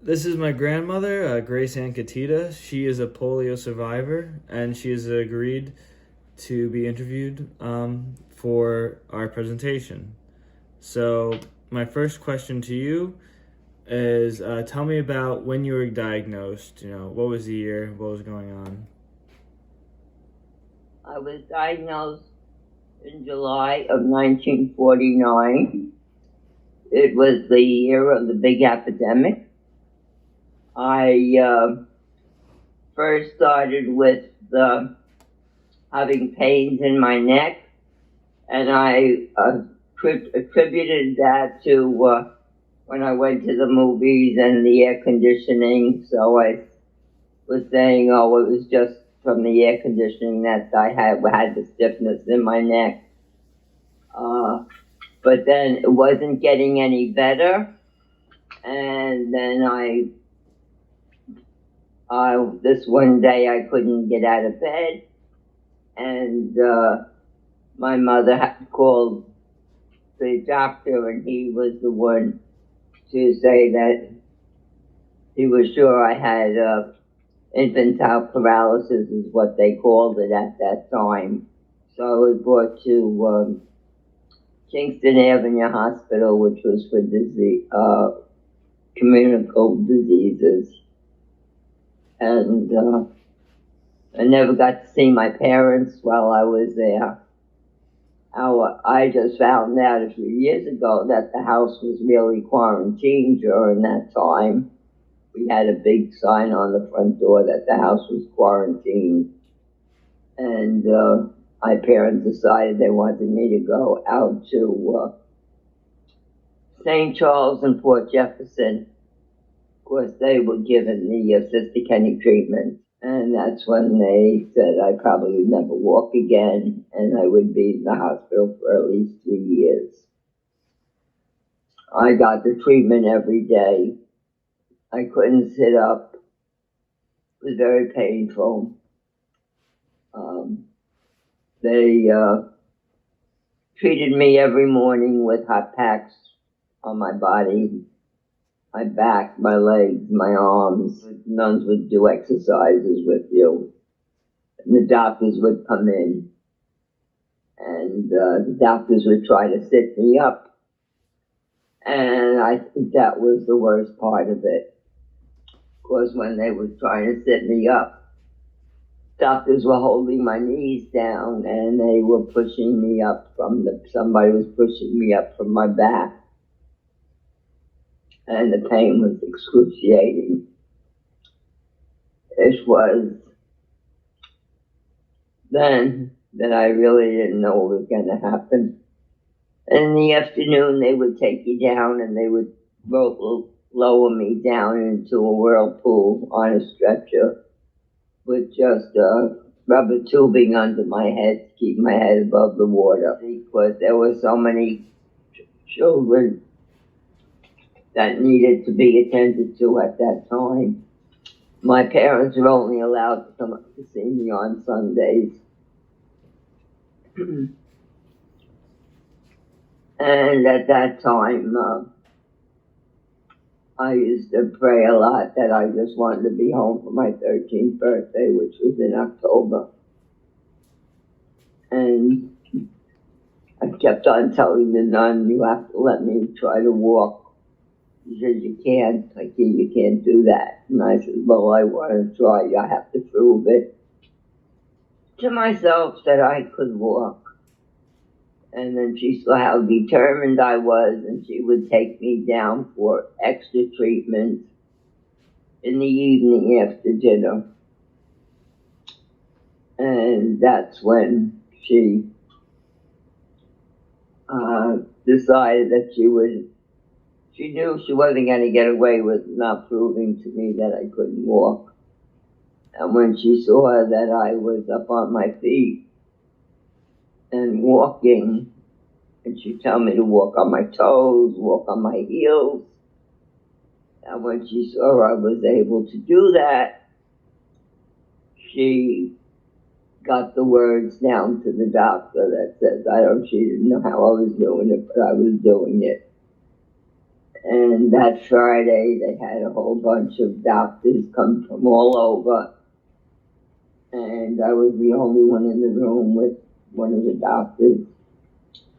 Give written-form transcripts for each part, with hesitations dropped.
This is my grandmother, Grace Ann Catita. She is a polio survivor, and she has agreed to be interviewed for our presentation. So, my first question to you is tell me about when you were diagnosed. What was the year? What was going on? I was diagnosed in July of 1949. It was the year of the big epidemic. I first started with having pains in my neck, and I attributed that to when I went to the movies and the air conditioning. So I was saying, oh, it was just from the air conditioning that I had the stiffness in my neck. But then it wasn't getting any better, and then this one day I couldn't get out of bed, and my mother had to call the doctor, and he was the one to say that he was sure I had infantile paralysis, is what they called it at that time. So I was brought to Kingston Avenue Hospital, which was for communicable diseases. And I never got to see my parents while I was there. I just found out a few years ago that the house was really quarantined during that time. We had a big sign on the front door that the house was quarantined. And my parents decided they wanted me to go out to St. Charles and Port Jefferson. Of course, they were given the Sister Kenny treatment. And that's when they said I probably would never walk again, and I would be in the hospital for at least 3 years. I got the treatment every day. I couldn't sit up. It was very painful. They treated me every morning with hot packs on my body, my back, my legs, my arms. Nuns would do exercises with you. And the doctors would come in, and the doctors would try to sit me up. And I think that was the worst part of it. Of course, when they were trying to sit me up, doctors were holding my knees down, and they were pushing me up somebody was pushing me up from my back. And the pain was excruciating. It was then that I really didn't know what was going to happen. In the afternoon, they would take you down, and they would lower me down into a whirlpool on a stretcher with just rubber tubing under my head to keep my head above the water, because there were so many children that needed to be attended to at that time. My parents were only allowed to come up to see me on Sundays. And at that time, I used to pray a lot that I just wanted to be home for my 13th birthday, which was in October. And I kept on telling the nun, you have to let me try to walk. She said, you can't. You can't do that. And I said, well, I want to try. I have to prove it to myself that I could walk. And then she saw how determined I was, and she would take me down for extra treatment in the evening after dinner. And that's when she decided that she knew she wasn't going to get away with not proving to me that I couldn't walk. And when she saw that I was up on my feet and walking, and she'd tell me to walk on my toes, walk on my heels. And when she saw I was able to do that, she got the words down to the doctor that says, she didn't know how I was doing it, but I was doing it. And that Friday, they had a whole bunch of doctors come from all over. And I was the only one in the room with one of the doctors.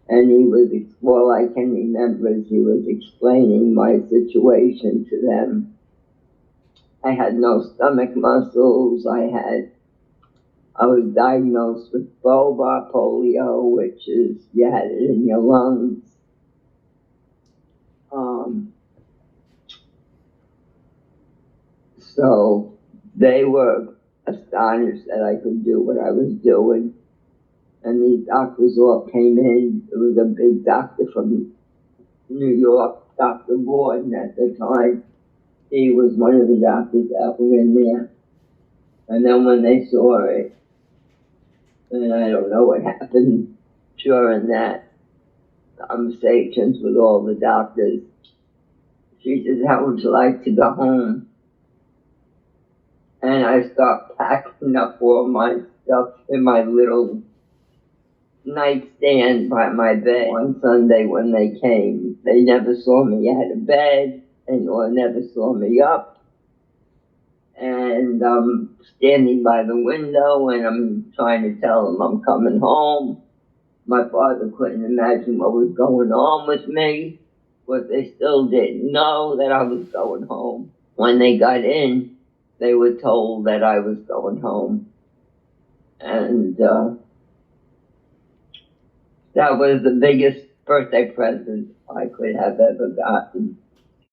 And he was, all I can remember is he was explaining my situation to them. I had no stomach muscles. I was diagnosed with bulbar polio, which is you had it in your lungs. So they were astonished that I could do what I was doing. And these doctors all came in. There was a big doctor from New York, Dr. Gordon at the time. He was one of the doctors that were in there. And then when they saw it, and I don't know what happened during that conversations with all the doctors, she says, how would you like to go home? And I start packing up all my stuff in my little nightstand by my bed. One Sunday when they came, they never saw me out of bed and never saw me up. And I'm standing by the window and I'm trying to tell them I'm coming home. My father couldn't imagine what was going on with me, but they still didn't know that I was going home. When they got in, they were told that I was going home. And that was the biggest birthday present I could have ever gotten.